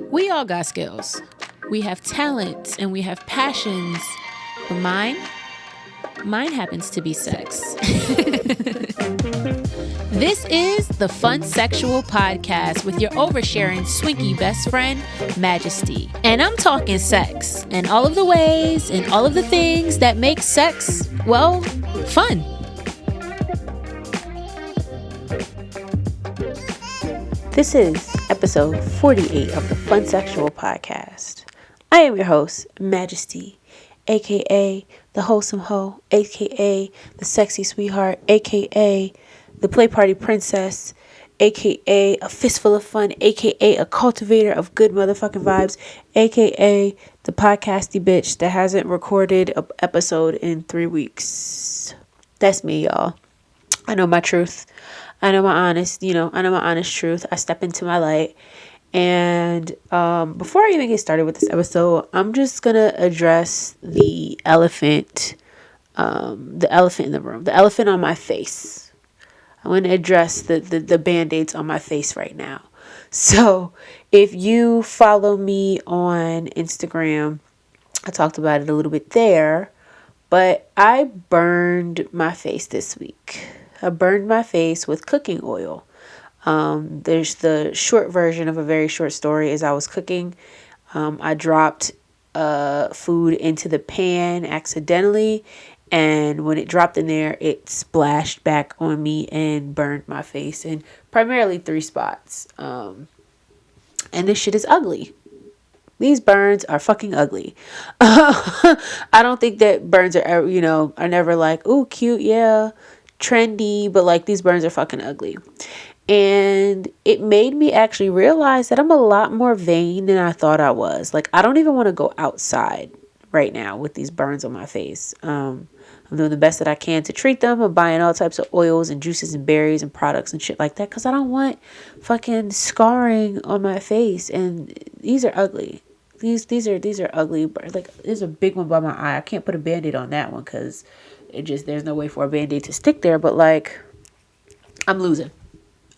We all got skills. We have talents and we have passions. But mine happens to be sex. This is the Funsexual podcast with your oversharing swinky best friend, Majesty. And I'm talking sex and all of the ways and all of the things that make sex, well, fun. This is episode 48 of the Funsexual podcast. I am your host, Majesty, aka the wholesome hoe, aka the sexy sweetheart, aka the play party princess, aka a fistful of fun, aka a cultivator of good motherfucking vibes, aka the podcasty bitch that hasn't recorded an episode in 3 weeks. That's me, y'all. I know my truth. I know my honest truth. I step into my light. And before I even get started with this episode, I'm just going to address the elephant in the room, the elephant on my face. I'm going to address the Band-Aids on my face right now. So if you follow me on Instagram, I talked about it a little bit there, but I burned my face this week. I burned my face with cooking oil. There's the short version of a very short story. As I was cooking, I dropped food into the pan accidentally, and when it dropped in there, it splashed back on me and burned my face in primarily 3 spots. And this shit is ugly. These burns are fucking ugly. I don't think that burns are ever, are never like, ooh, cute, yeah, trendy, but like these burns are fucking ugly. And it made me actually realize that I'm a lot more vain than I thought I was. Like, I don't even want to go outside right now with these burns on my face. I'm doing the best that I can to treat them. I'm buying all types of oils and juices and berries and products and shit like that because I don't want fucking scarring on my face. And these are ugly. These are ugly. Like, there's a big one by my eye. I can't put a Band-Aid on that one because there's no way for a Band-Aid to stick there. But like, I'm losing.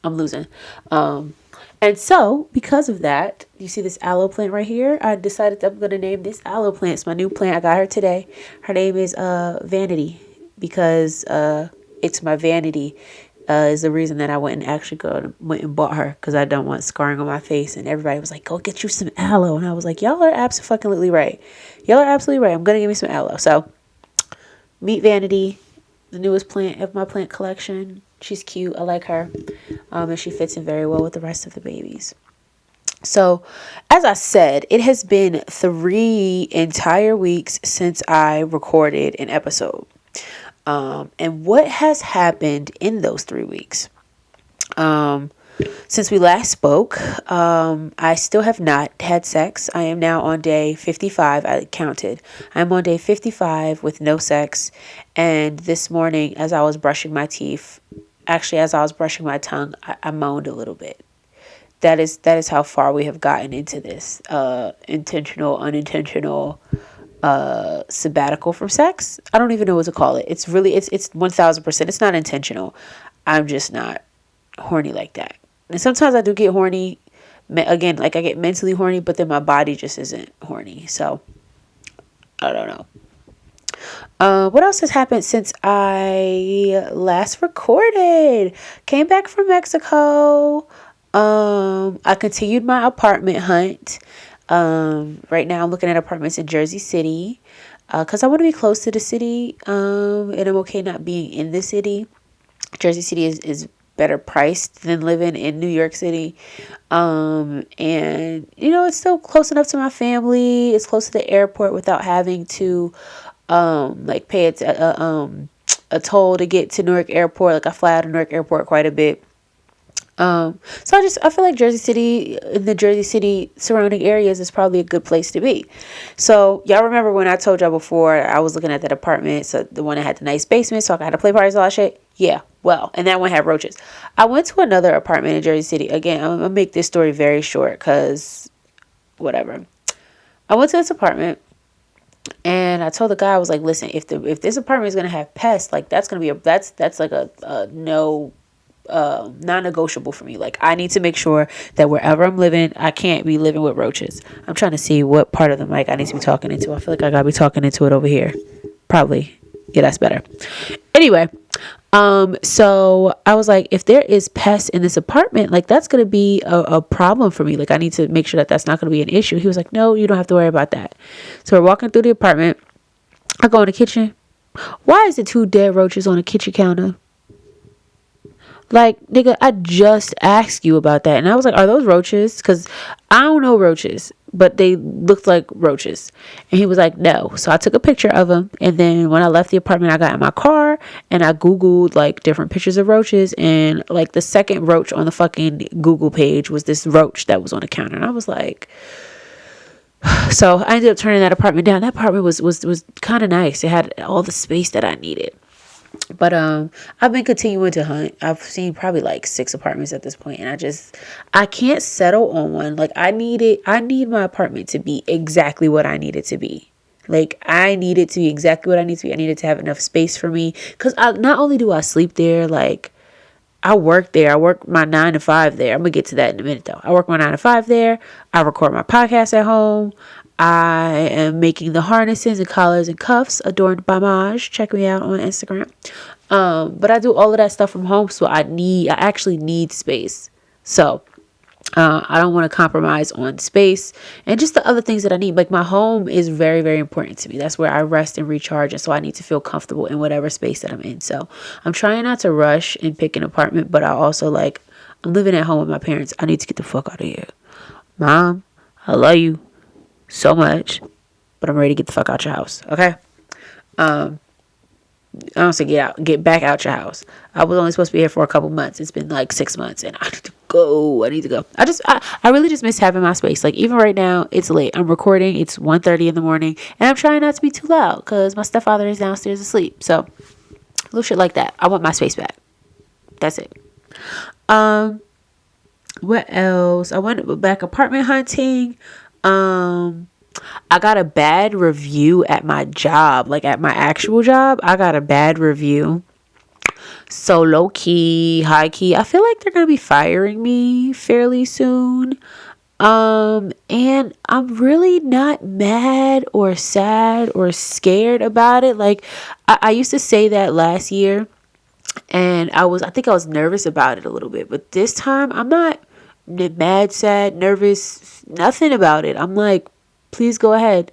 And so because of that, you see this aloe plant right here? I decided that I'm going to name this aloe plant. It's my new plant. I got her today. Her name is Vanity because it's my vanity is the reason that I went and bought her because I don't want scarring on my face. And everybody was like, go get you some aloe. And I was like, y'all are absolutely right. I'm going to give me some aloe. So meet Vanity, the newest plant of my plant collection. She's cute. I like her. And she fits in very well with the rest of the babies. So, as I said, it has been 3 entire weeks since I recorded an episode. And what has happened in those 3 weeks? Since we last spoke, I still have not had sex. I am now on day 55. I counted. I'm on day 55 with no sex. And this morning, as I was brushing my teeth, as I was brushing my tongue, I moaned a little bit. That is how far we have gotten into this intentional, unintentional sabbatical from sex. I don't even know what to call it. It's 1000%. It's not intentional. I'm just not horny like that. And sometimes I do get horny. Again, like I get mentally horny, but then my body just isn't horny. So I don't know. What else has happened since I last recorded? Came back from Mexico. I continued my apartment hunt. Right now I'm looking at apartments in Jersey City, cause I want to be close to the city. And I'm okay not being in the city. Jersey City is better priced than living in New York City. And it's still close enough to my family. It's close to the airport without having to pay a toll to get to Newark Airport. Like I fly out of Newark Airport quite a bit. So I feel like Jersey City, in the Jersey City surrounding areas, is probably a good place to be. So y'all remember when I told y'all before I was looking at that apartment, so the one that had the nice basement, so I had to play parties, all that shit. Yeah, well, and that one had roaches. I went to another apartment in Jersey City. Again, I'm gonna make this story very short because whatever. I went to this apartment. And I told the guy, I was like, listen, if this apartment is gonna have pests, like that's like a no non-negotiable for me. Like, I need to make sure that wherever I'm living, I can't be living with roaches. I'm trying to see what part of the mic I need to be talking into. I feel like I gotta be talking into it over here. Probably. Yeah, that's better. Anyway, so I was like, if there is pests in this apartment, like, that's going to be a problem for me. Like, I need to make sure that that's not going to be an issue. He was like, no, you don't have to worry about that. So we're walking through the apartment. I go in the kitchen. Why is it 2 dead roaches on a kitchen counter? Like, nigga, I just asked you about that. And I was like, are those roaches? Because I don't know roaches, but they looked like roaches. And he was like, no. So I took a picture of them. And then when I left the apartment, I got in my car and I Googled like different pictures of roaches. And like the second roach on the fucking Google page was this roach that was on the counter. And I was like, so I ended up turning that apartment down. That apartment was kind of nice. It had all the space that I needed. But I've been continuing to hunt. I've seen probably like 6 apartments at this point, and I can't settle on one. Like, I need my apartment to be exactly what I need it to be. Like, I need it to be exactly what I need to be. I need it to have enough space for me, because not only do I sleep there, like, I work there. I work my 9 to 5 there. I'm gonna get to that in a minute though. I work my 9 to 5 there. I record my podcast at home. I am making the harnesses and collars and cuffs adorned by Maj. Check me out on Instagram. But I do all of that stuff from home, so I actually need space. So I don't want to compromise on space and just the other things that I need. Like, my home is very, very important to me. That's where I rest and recharge, and so I need to feel comfortable in whatever space that I'm in. So I'm trying not to rush and pick an apartment, but I also, like, I'm living at home with my parents. I need to get the fuck out of here. Mom, I love you so much, but I'm ready to get the fuck out your house. Okay. I don't say get back out your house. I was only supposed to be here for a couple months. It's been like 6 months, and I need to go. I really just miss having my space. Like, even right now, it's late. I'm recording. It's 1:30 in the morning, and I'm trying not to be too loud because my stepfather is downstairs asleep. So, little shit like that. I want my space back. That's it. What else? I went back apartment hunting. I got a bad review at my job, like at my actual job. I got a bad review. So low key, high key, I feel like they're gonna be firing me fairly soon. And I'm really not mad or sad or scared about it. Like, I used to say that last year, and I think I was nervous about it a little bit, but this time I'm not mad, sad, nervous, nothing about it. I'm like, please go ahead.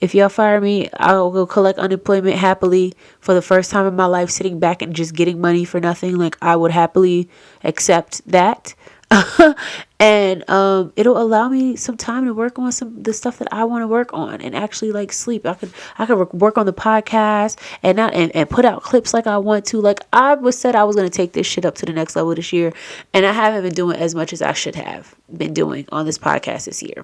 If y'all fire me, I'll go collect unemployment happily for the first time in my life, sitting back and just getting money for nothing. Like, I would happily accept that. And it'll allow me some time to work on the stuff that I want to work on and actually, like, sleep. I could work on the podcast and put out clips like I want to. Like, I said I was going to take this shit up to the next level this year, and I haven't been doing as much as I should have been doing on this podcast this year.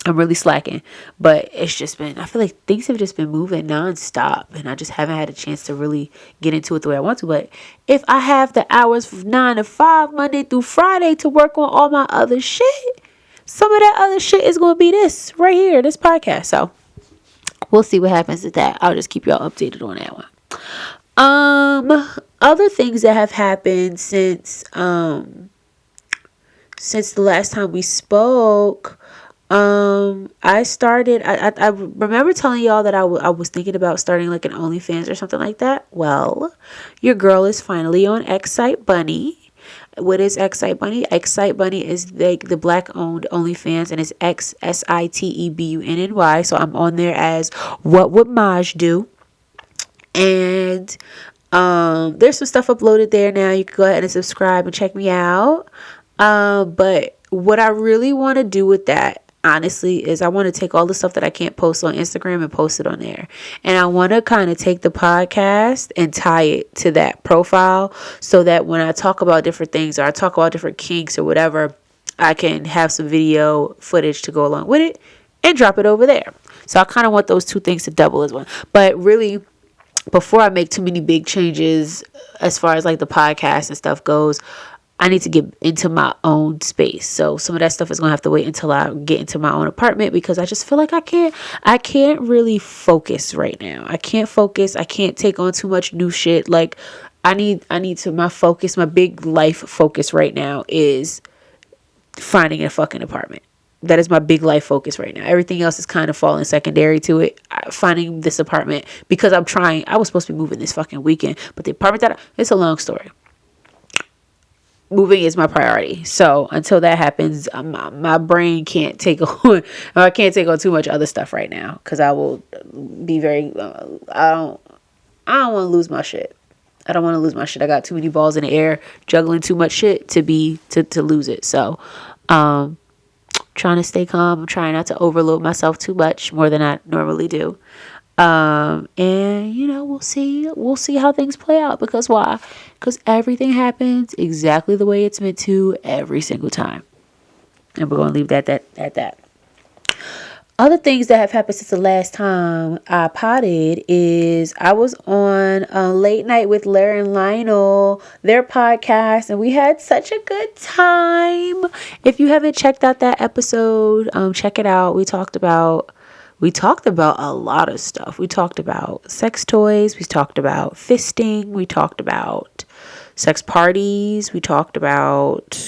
I'm really slacking, but it's just been, I feel like things have just been moving nonstop, and I just haven't had a chance to really get into it the way I want to. But if I have the hours from 9 to 5, Monday through Friday, to work on all my other shit, some of that other shit is going to be this right here, this podcast. So we'll see what happens with that. I'll just keep y'all updated on that one. Other things that have happened since the last time we spoke. I remember telling y'all that I was thinking about starting like an OnlyFans or something like that. Well, your girl is finally on Excite Bunny. What is Excite Bunny? Excite Bunny is the black owned OnlyFans, and it's XSITEBUNNY. So I'm on there as What Would Maj Do? And there's some stuff uploaded there now. You can go ahead and subscribe and check me out. But what I really want to do with that, honestly, is I want to take all the stuff that I can't post on Instagram and post it on there. And I want to kind of take the podcast and tie it to that profile, so that when I talk about different things, or I talk about different kinks or whatever, I can have some video footage to go along with it and drop it over there. So I kind of want those two things to double as one. But really, before I make too many big changes as far as like the podcast and stuff goes, I need to get into my own space. So some of that stuff is going to have to wait until I get into my own apartment, because I just feel like I can't really focus right now. I can't focus. I can't take on too much new shit. Like, I need to, my big life focus right now is finding a fucking apartment. That is my big life focus right now. Everything else is kind of falling secondary to it. Finding this apartment, because I was supposed to be moving this fucking weekend, but the apartment it's a long story. Moving is my priority. So until that happens, my brain can't take on, I can't take on too much other stuff right now, because I will be very, I don't want to lose my shit. I don't want to lose my shit. I got too many balls in the air, juggling too much shit to lose it. So, trying to stay calm. I'm trying not to overload myself too much, more than I normally do. And we'll see how things play out, because why? Because everything happens exactly the way it's meant to every single time. And we're going to leave that at that. Other things that have happened since the last time I potted is I was on Late Night with Larry and Lionel, their podcast, and we had such a good time. If you haven't checked out that episode, check it out. We talked about a lot of stuff. We talked about sex toys. We talked about fisting. We talked about sex parties. We talked about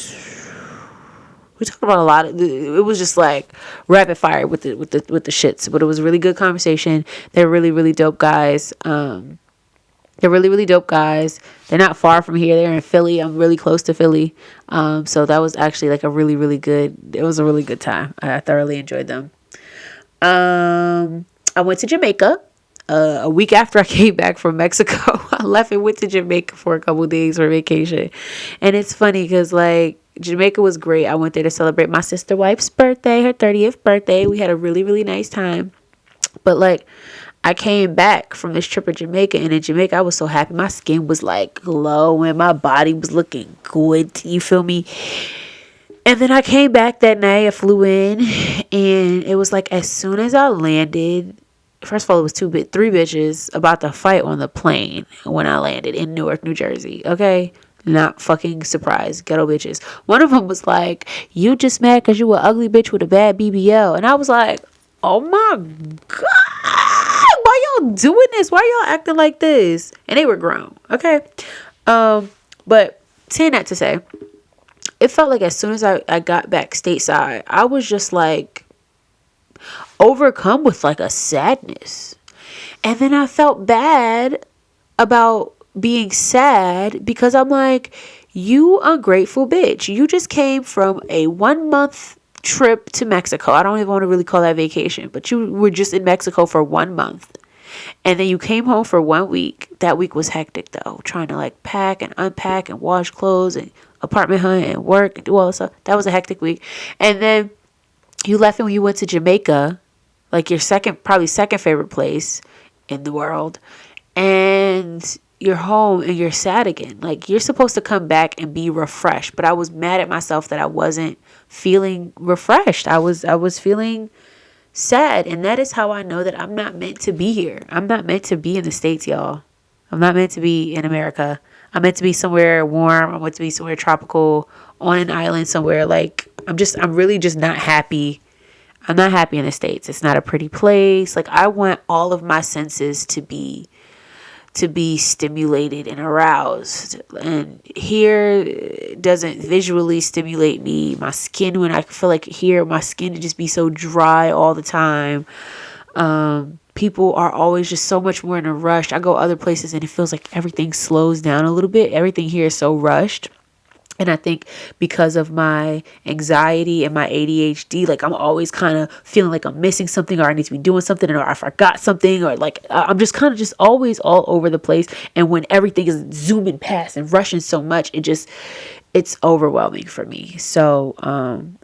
a lot of, it was just like rapid fire with the shits, but it was a really good conversation. They're really, really dope guys. They're not far from here. They're in Philly. I'm really close to Philly. So that was actually like it was a really good time. I thoroughly enjoyed them. I went to Jamaica a week after I came back from Mexico. I left and went to Jamaica for a couple of days for vacation. And it's funny because like Jamaica was great. I went there to celebrate my sister wife's birthday, her 30th birthday. We had a really, really nice time. But like I came back from this trip to Jamaica, and in Jamaica I was so happy. My skin was like glowing, my body was looking good. You feel me? And then I came back that night. I flew in, and it was like as soon as I landed, first of all, it was three bitches about to fight on the plane when I landed in Newark, New Jersey. Okay? Not fucking surprised. Ghetto bitches. One of them was like, "You just mad because you an ugly bitch with a bad BBL." And I was like, oh my God, why y'all doing this? Why y'all acting like this? And they were grown. Okay? But saying that to say, it felt like as soon as I got back stateside, I was just like overcome with like a sadness. And then I felt bad about being sad, because I'm like, you ungrateful bitch. You just came from a 1 month trip to Mexico. I don't even want to really call that vacation, but you were just in Mexico for 1 month. And then you came home for 1 week. That week was hectic though, trying to like pack and unpack and wash clothes and apartment hunt and work and do all this stuff. That was a hectic week. And then you left, and when you went to Jamaica, like your probably second favorite place in the world, and you're home and you're sad again. Like, you're supposed to come back and be refreshed, but I was mad at myself that I wasn't feeling refreshed. I was feeling sad, and that is how I know that I'm not meant to be here. I'm not meant to be in the States, y'all. I'm not meant to be in America. I'm meant to be somewhere warm. I'm meant to be somewhere tropical, on an island somewhere. Like, I'm really just not happy. I'm not happy in the States. It's not a pretty place. Like, I want all of my senses to be stimulated and aroused, and here doesn't visually stimulate me. My skin, when I feel like here, my skin to just be so dry all the time. People are always just so much more in a rush. I go other places and it feels like everything slows down a little bit. Everything here is so rushed. And I think because of my anxiety and my ADHD, like I'm always kind of feeling like I'm missing something, or I need to be doing something, or I forgot something, or like I'm just kind of just always all over the place. And when everything is zooming past and rushing so much, it's overwhelming for me. So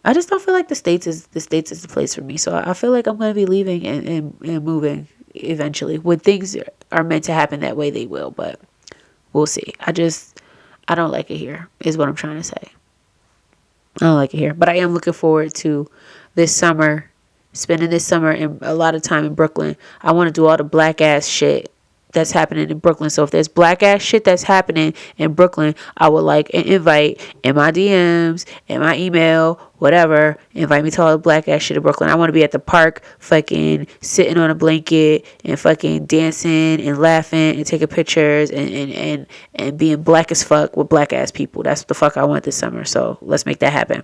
I just don't feel like the States is the place for me. So I feel like I'm going to be leaving and moving eventually. When things are meant to happen that way, they will, but we'll see. I don't like it here, is what I'm trying to say. I don't like it here. But I am looking forward to this summer, spending this summer and a lot of time in Brooklyn. I want to do all the black ass shit. that's happening in Brooklyn. So if there's black ass shit that's happening in Brooklyn, I would like an invite in my DMs, in my email, whatever. Invite me to all the black ass shit in Brooklyn. I want to be at the park, fucking sitting on a blanket and fucking dancing and laughing and taking pictures and being black as fuck with black ass people. That's what the fuck I want this summer. So let's make that happen.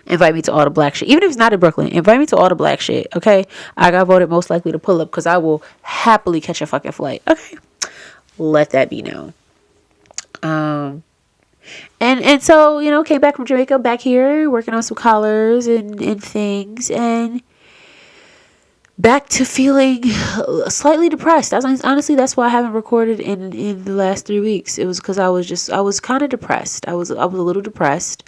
Invite me to all the black shit. Even if it's not in Brooklyn, invite me to all the black shit, okay? I got voted most likely to pull up because I will happily catch a fucking flight, okay? Let that be known. And so, you know, came back from Jamaica, back here, working on some collars and things, and back to feeling slightly depressed. Honestly, that's why I haven't recorded in the last 3 weeks. It was because I was kind of depressed. I was a little depressed.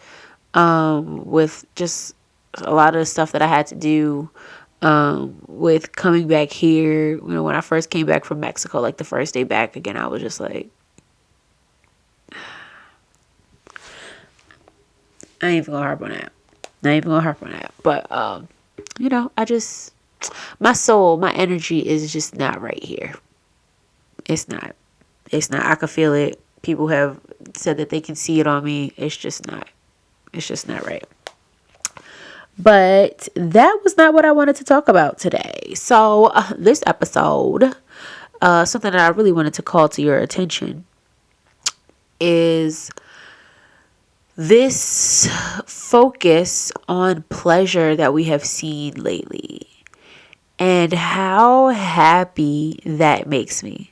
With just a lot of the stuff that I had to do, with coming back here. You know, when I first came back from Mexico, like the first day back again, I was just like, I ain't even gonna harp on that. But, you know, my soul, my energy is just not right here. It's not. I can feel it. People have said that they can see it on me. It's just not right. But that was not what I wanted to talk about today. So this episode, something that I really wanted to call to your attention is this focus on pleasure that we have seen lately and how happy that makes me.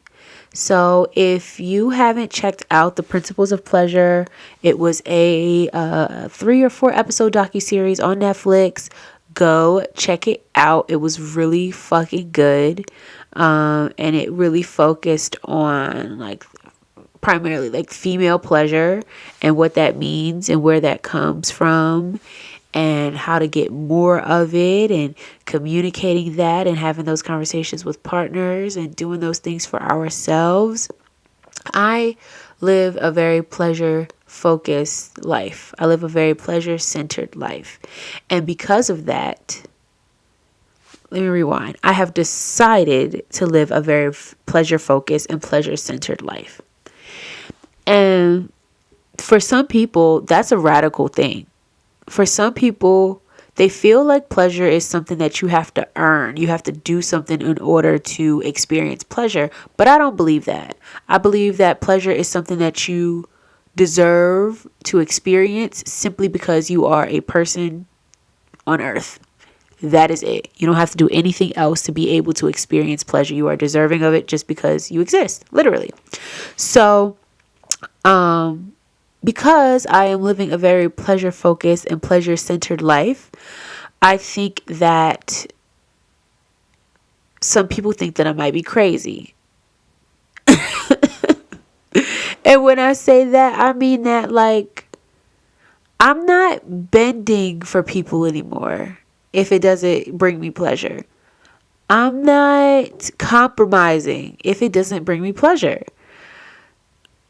So if you haven't checked out The Principles of Pleasure, it was a 3 or 4 episode docuseries on Netflix. Go check it out. It was really fucking good. And it really focused on like primarily like female pleasure and what that means and where that comes from and how to get more of it and communicating that and having those conversations with partners and doing those things for ourselves. I live a very pleasure-focused life. I live a very pleasure-centered life. And because of that, let me rewind. I have decided to live a very pleasure-focused and pleasure-centered life. And for some people, that's a radical thing. For some people, they feel like pleasure is something that you have to earn. You have to do something in order to experience pleasure. But I don't believe that. I believe that pleasure is something that you deserve to experience simply because you are a person on earth. That is it. You don't have to do anything else to be able to experience pleasure. You are deserving of it just because you exist, literally. So, because I am living a very pleasure-focused and pleasure-centered life, I think that some people think that I might be crazy. And when I say that, I mean that like, I'm not bending for people anymore if it doesn't bring me pleasure. I'm not compromising if it doesn't bring me pleasure.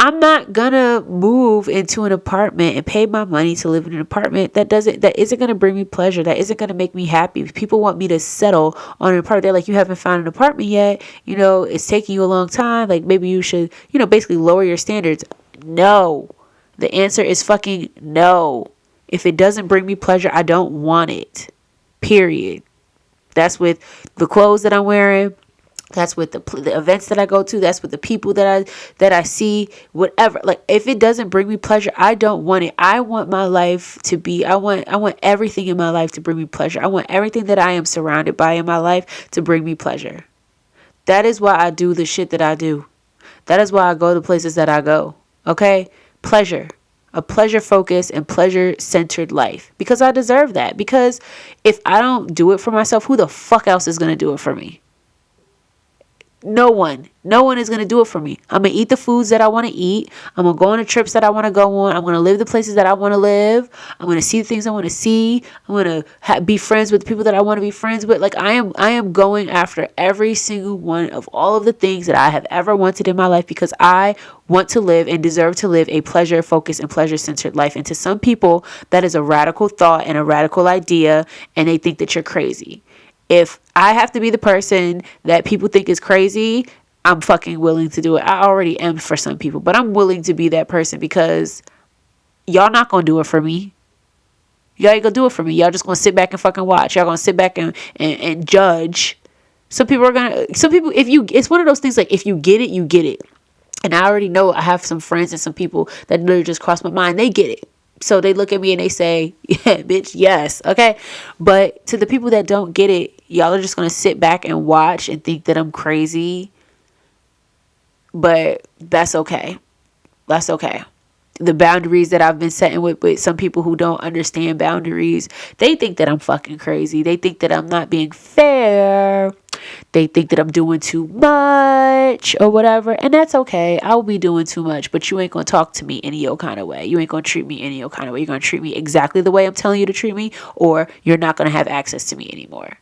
I'm not gonna move into an apartment and pay my money to live in an apartment that isn't gonna bring me pleasure, that isn't gonna make me happy. People want me to settle on an apartment. They're like, you haven't found an apartment yet. You know, it's taking you a long time. Like maybe you should, you know, basically lower your standards. No. The answer is fucking no. If it doesn't bring me pleasure, I don't want it. Period. That's with the clothes that I'm wearing. That's with the events that I go to. That's with the people that I see. Whatever. Like if it doesn't bring me pleasure, I don't want it. I want my life to be. I want everything in my life to bring me pleasure. I want everything that I am surrounded by in my life to bring me pleasure. That is why I do the shit that I do. That is why I go to places that I go. Okay, pleasure. A pleasure-focused and pleasure-centered life. Because I deserve that. Because if I don't do it for myself, who the fuck else is going to do it for me? No one is going to do it for me. I'm going to eat the foods that I want to eat. I'm going to go on the trips that I want to go on. I'm going to live the places that I want to live. I'm going to see the things I want to see. I'm going to be friends with the people that I want to be friends with. Like I am going after every single one of all of the things that I have ever wanted in my life because I want to live and deserve to live a pleasure-focused and pleasure-centered life. And to some people, that is a radical thought and a radical idea, and they think that you're crazy. If I have to be the person that people think is crazy, I'm fucking willing to do it. I already am for some people, but I'm willing to be that person because y'all not gonna do it for me. Y'all ain't gonna do it for me. Y'all just gonna sit back and fucking watch. Y'all gonna sit back and judge. Some people, if you, it's one of those things like, if you get it, you get it. And I already know I have some friends and some people that literally just crossed my mind. They get it. So they look at me and they say, yeah, bitch, yes. Okay. But to the people that don't get it, y'all are just going to sit back and watch and think that I'm crazy. But that's okay. That's okay. The boundaries that I've been setting with some people who don't understand boundaries, they think that I'm fucking crazy. They think that I'm not being fair. They think that I'm doing too much or whatever. And that's okay. I'll be doing too much, but you ain't going to talk to me any old kind of way. You ain't going to treat me any old kind of way. You're going to treat me exactly the way I'm telling you to treat me, or you're not going to have access to me anymore.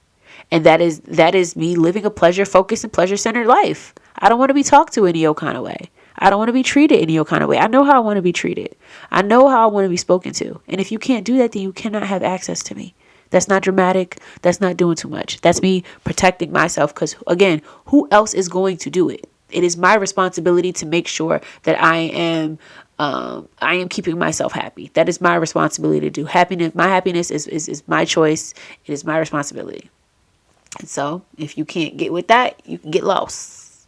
And that is me living a pleasure-focused and pleasure-centered life. I don't want to be talked to any old kind of way. I don't want to be treated any old kind of way. I know how I want to be treated. I know how I want to be spoken to. And if you can't do that, then you cannot have access to me. That's not dramatic. That's not doing too much. That's me protecting myself, because, again, who else is going to do it? It is my responsibility to make sure that I am keeping myself happy. That is my responsibility to do. Happiness. My happiness is my choice. It is my responsibility. And so if you can't get with that, you can get lost.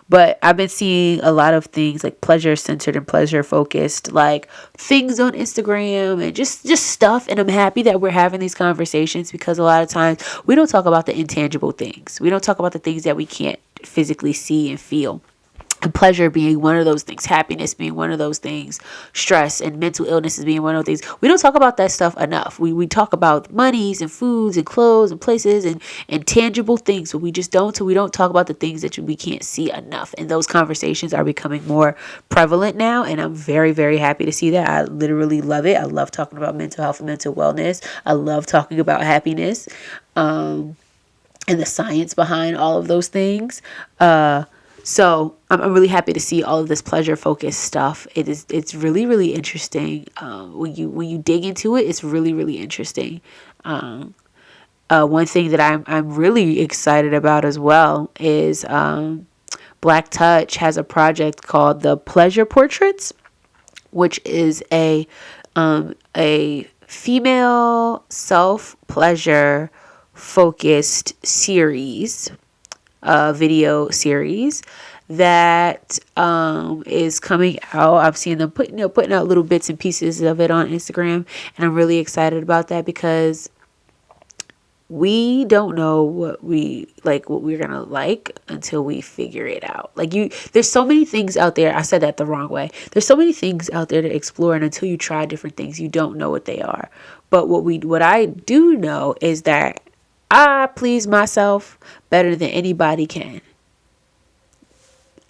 But I've been seeing a lot of things like pleasure centered and pleasure focused, like things on Instagram and just stuff. And I'm happy that we're having these conversations, because a lot of times we don't talk about the intangible things. We don't talk about the things that we can't physically see and feel. And pleasure being one of those things, happiness being one of those things, stress and mental illness is being one of those things. We don't talk about that stuff enough. We talk about monies and foods and clothes and places and tangible things, but we just don't. So we don't talk about the things that we can't see enough. And those conversations are becoming more prevalent now. And I'm very, very happy to see that. I literally love it. I love talking about mental health and mental wellness. I love talking about happiness, and the science behind all of those things. So I'm really happy to see all of this pleasure focused stuff. It's really, really interesting. When you dig into it, it's really, really interesting. One thing that I'm really excited about as well is Black Touch has a project called the Pleasure Portraits, which is a female self pleasure focused series. Video series that is coming out. I've seen them putting out little bits and pieces of it on Instagram, and I'm really excited about that, because we don't know what we're gonna like until we figure it out. There's so many things out there. I said that the wrong way. There's so many things out there to explore, and until you try different things, you don't know what they are. But what I do know is that I please myself better than anybody can.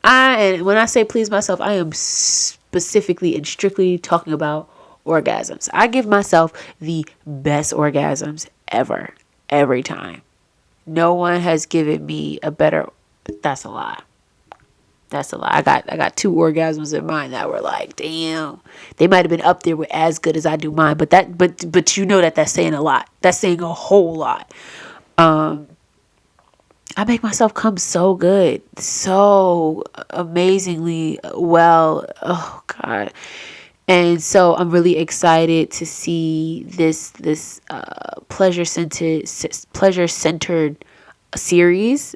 And when I say please myself, I am specifically and strictly talking about orgasms. I give myself the best orgasms ever, every time. No one has given me a better. That's a lie. That's a lie. I got 2 orgasms in mind that were like, damn. They might have been up there with as good as I do mine, but you know that's saying a lot. That's saying a whole lot. I make myself come so good, so amazingly well. Oh God. And so I'm really excited to see this pleasure centered series,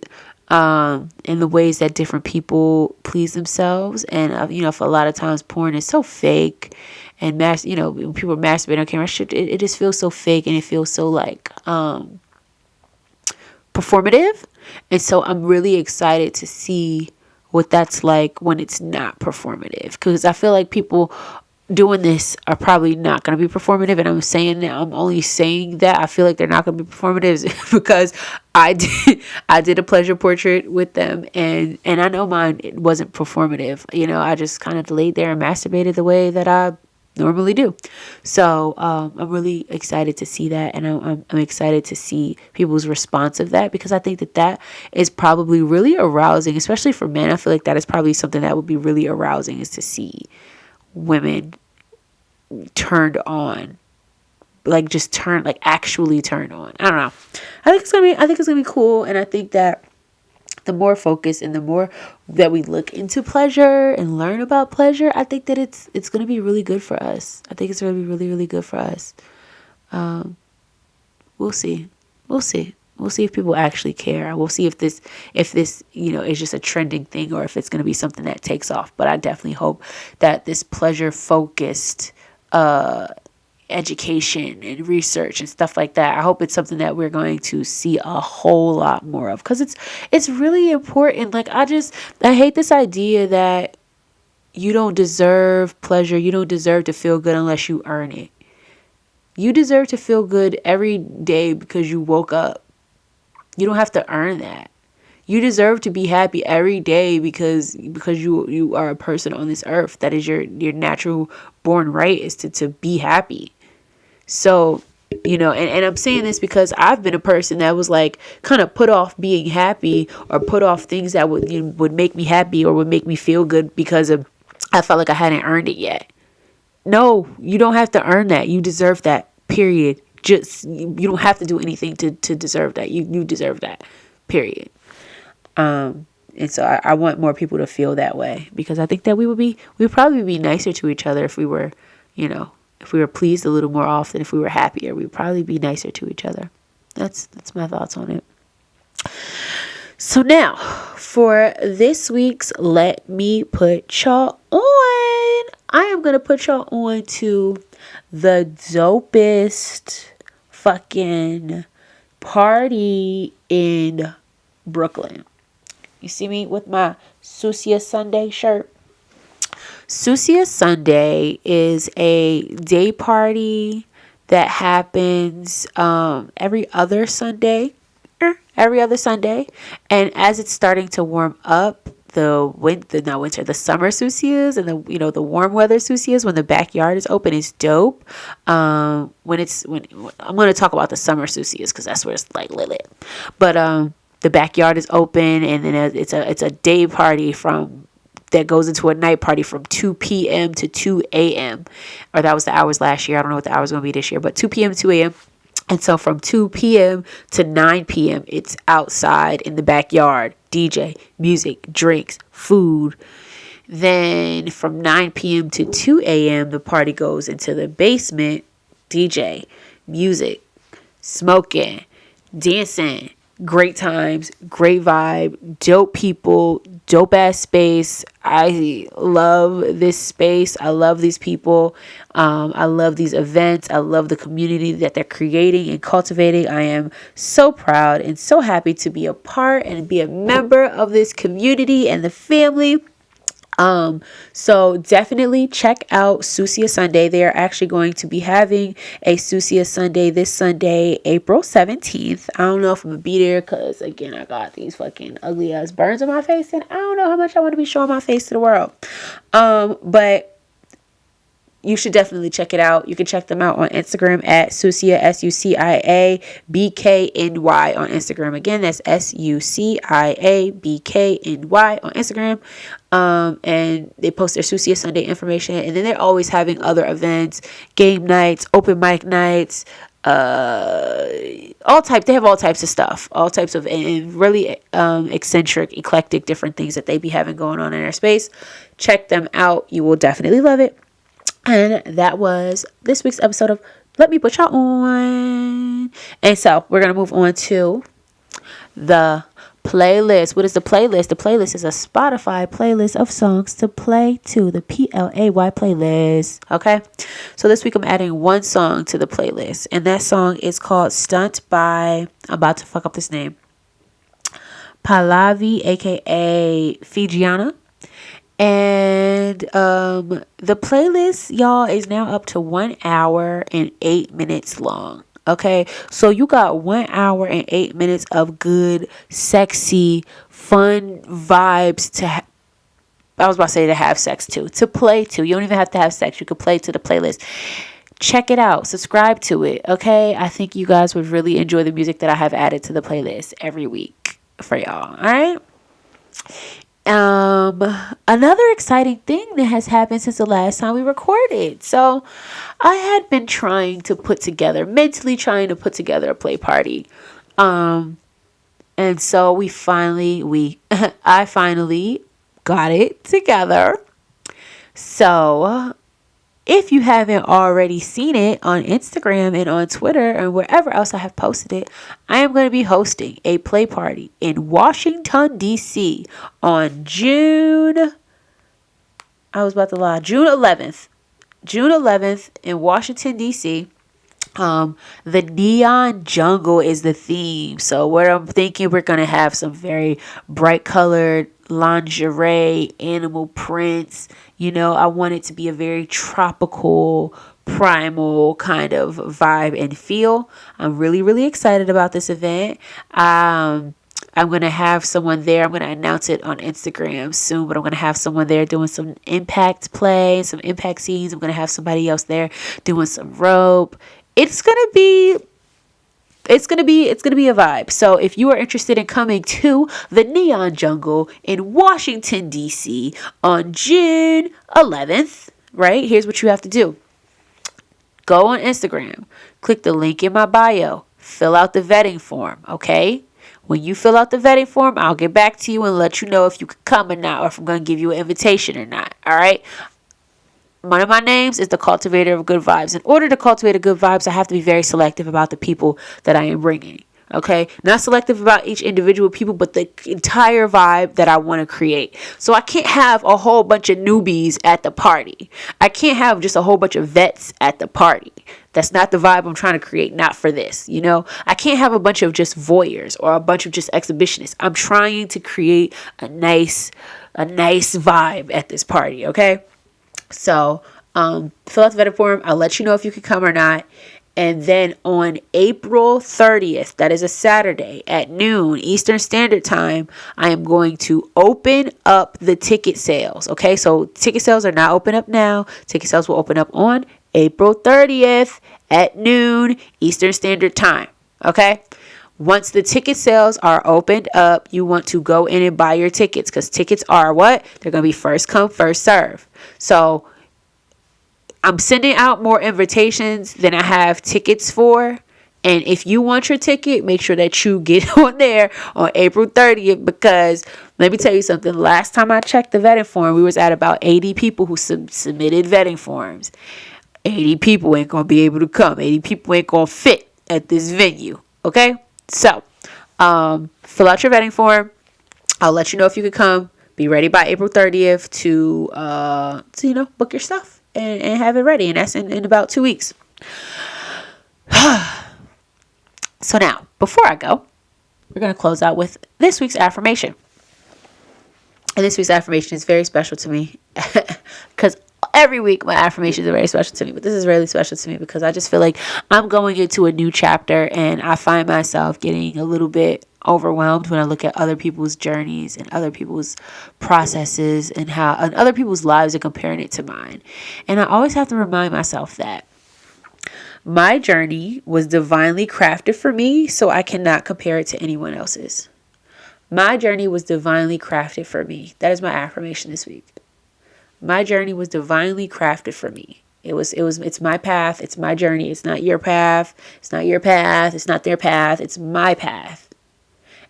in the ways that different people please themselves. And for a lot of times porn is so fake, and when people masturbate on camera, it just feels so fake, and it feels so like performative. And so I'm really excited to see what that's like when it's not performative, because I feel like people doing this are probably not going to be performative. And I'm only saying that I feel like they're not going to be performative because I did a pleasure portrait with them, and I know mine, it wasn't performative. I just kind of laid there and masturbated the way that I normally do. So I'm really excited to see that, and I'm excited to see people's response of that, because I think that is probably really arousing, especially for men. I feel like that is probably something that would be really arousing, is to see women turned on, actually turned on. I don't know. I think it's gonna be cool, and I think that the more focused and the more that we look into pleasure and learn about pleasure, I think that it's going to be really good for us. I think it's going to be really, really good for us. We'll see. We'll see. We'll see if people actually care. We'll see if this, is just a trending thing or if it's going to be something that takes off. But I definitely hope that this pleasure focused, education and research and stuff like that, I hope it's something that we're going to see a whole lot more of, because it's really important. Like, I hate this idea that you don't deserve pleasure, you don't deserve to feel good unless you earn it. You deserve to feel good every day because you woke up. You don't have to earn that. You deserve to be happy every day because you are a person on this earth. That is your natural born right, is to be happy. So, and I'm saying this because I've been a person that was like kind of put off being happy, or put off things that would make me happy or would make me feel good because I felt like I hadn't earned it yet. No, you don't have to earn that. You deserve that, period. You don't have to do anything to deserve that. You deserve that, period. And so I want more people to feel that way, because I think that we'd probably be nicer to each other if we were, if we were pleased a little more often, if we were happier, we'd probably be nicer to each other. That's my thoughts on it. So now, for this week's Let Me Put Y'all On, I am going to put y'all on to the dopest fucking party in Brooklyn. You see me with my Sucia Sunday shirt? Sucia Sunday is a day party that happens every other Sunday. And as it's starting to warm up, the summer Sucias and the warm weather Sucias, when the backyard is open, is dope. When I'm going to talk about the summer Sucias because that's where it's like lit. But the backyard is open, and then it's a day party that goes into a night party from 2 p.m. to 2 a.m. Or that was the hours last year. I don't know what the hours are going to be this year, but 2 p.m. to 2 a.m. And so from 2 p.m. to 9 p.m., it's outside in the backyard. DJ, music, drinks, food. Then from 9 p.m. to 2 a.m., the party goes into the basement. DJ, music, smoking, dancing, great times, great vibe, dope people, dope ass space. I love this space. I love these people. I love these events. I love the community that they're creating and cultivating. I am so proud and so happy to be a part and be a member of this community and the family. So definitely check out Sucia Sunday. They are actually going to be having a Sucia Sunday this Sunday, April 17th. I don't know if I'm gonna be there because, again, I got these fucking ugly ass burns on my face, and I don't know how much I want to be showing my face to the world. But you should definitely check it out. You can check them out on Instagram at Sucia, SUCIA BKNY on Instagram. Again, that's SUCIA BKNY on Instagram. And they post their Sucia Sunday information. And then they're always having other events, game nights, open mic nights, they have all types of stuff, all types of and really eccentric, eclectic, different things that they be having going on in their space. Check them out. You will definitely love it. And that was this week's episode of Let Me Put Y'all On. And so we're going to move on to the playlist. What is the playlist? The playlist is a Spotify playlist of songs to play to, the PLAY playlist. Okay. So this week I'm adding one song to the playlist. And that song is called Stunt by, I'm about to fuck up this name, Pallavi, aka Fijiana. And the playlist, y'all, is now up to 1 hour and 8 minutes long. Okay, so you got 1 hour and 8 minutes of good, sexy, fun vibes I was about to say to have sex to play to. You don't even have to have sex. You can play to the playlist. Check it out. Subscribe to it. Okay, I think you guys would really enjoy the music that I have added to the playlist every week for y'all. All right. Another exciting thing that has happened since the last time we recorded. So I had been mentally trying to put together a play party. And so I finally got it together. So if you haven't already seen it on Instagram and on Twitter and wherever else I have posted it, I am going to be hosting a play party in Washington, D.C. on June 11th. June 11th in Washington, D.C. The neon jungle is the theme. So what I'm thinking, we're going to have some very bright colored lingerie, animal prints. I want it to be a very tropical, primal kind of vibe and feel. I'm really, really excited about this event. I'm going to have someone there. I'm going to announce it on Instagram soon, but I'm going to have someone there doing some impact play, some impact scenes. I'm going to have somebody else there doing some rope. It's going to be a vibe. So if you are interested in coming to the Neon Jungle in Washington, D.C. on June 11th, right? Here's what you have to do. Go on Instagram, click the link in my bio, fill out the vetting form, okay? When you fill out the vetting form, I'll get back to you and let you know if you can come or not, or if I'm going to give you an invitation or not, all right? One of my names is the cultivator of good vibes. In order to cultivate a good vibes, I have to be very selective about the people that I am bringing. Okay, not selective about each individual people, but the entire vibe that I want to create. So I can't have a whole bunch of newbies at the party. I can't have just a whole bunch of vets at the party. That's not the vibe I'm trying to create. Not for this, I can't have a bunch of just voyeurs or a bunch of just exhibitionists. I'm trying to create a nice vibe at this party. Okay. So, fill out the vetting form. I'll let you know if you can come or not. And then on April 30th, that is a Saturday at noon Eastern Standard Time, I am going to open up the ticket sales. Okay, so ticket sales are not open up now. Ticket sales will open up on April 30th at noon Eastern Standard Time. Okay. Once the ticket sales are opened up, you want to go in and buy your tickets, because tickets are what? They're going to be first come, first serve. So I'm sending out more invitations than I have tickets for. And if you want your ticket, make sure that you get on there on April 30th, because let me tell you something. Last time I checked the vetting form, we was at about 80 people who submitted vetting forms. 80 people ain't going to be able to come. 80 people ain't going to fit at this venue. Okay? So, fill out your vetting form. I'll let you know if you can come. Be ready by April 30th to book your stuff and have it ready. And that's in about 2 weeks. So now, before I go, we're going to close out with this week's affirmation. And this week's affirmation is very special to me because every week my affirmations are very special to me, but this is really special to me because I just feel like I'm going into a new chapter, and I find myself getting a little bit overwhelmed when I look at other people's journeys and other people's processes and other people's lives and comparing it to mine. And I always have to remind myself that my journey was divinely crafted for me, so I cannot compare it to anyone else's. My journey was divinely crafted for me. That is my affirmation this week. My journey was divinely crafted for me. It's my path. It's my journey. It's not your path. It's not your path. It's not their path. It's my path.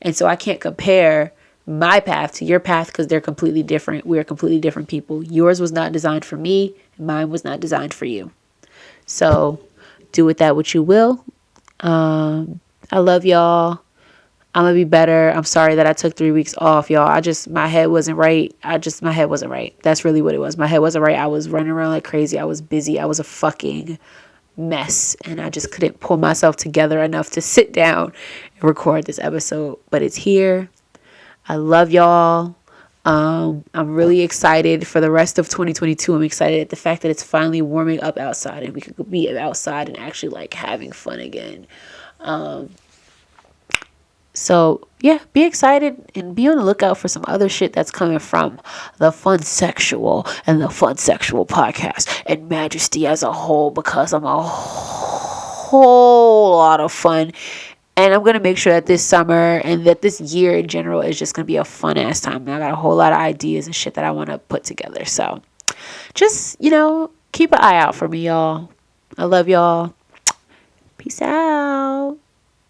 And so I can't compare my path to your path because they're completely different. We are completely different people. Yours was not designed for me. And mine was not designed for you. So do with that what you will. I love y'all. I'm going to be better. I'm sorry that I took 3 weeks off, y'all. My head wasn't right. My head wasn't right. That's really what it was. My head wasn't right. I was running around like crazy. I was busy. I was a fucking mess. And I just couldn't pull myself together enough to sit down and record this episode. But it's here. I love y'all. I'm really excited for the rest of 2022. I'm excited at the fact that it's finally warming up outside and we could be outside and actually like having fun again. So, yeah, be excited and be on the lookout for some other shit that's coming from the Funsexual and the Funsexual podcast and Majesty as a whole, because I'm a whole lot of fun. And I'm going to make sure that this summer and that this year in general is just going to be a fun ass time. And I got a whole lot of ideas and shit that I want to put together. So, just, keep an eye out for me, y'all. I love y'all. Peace out.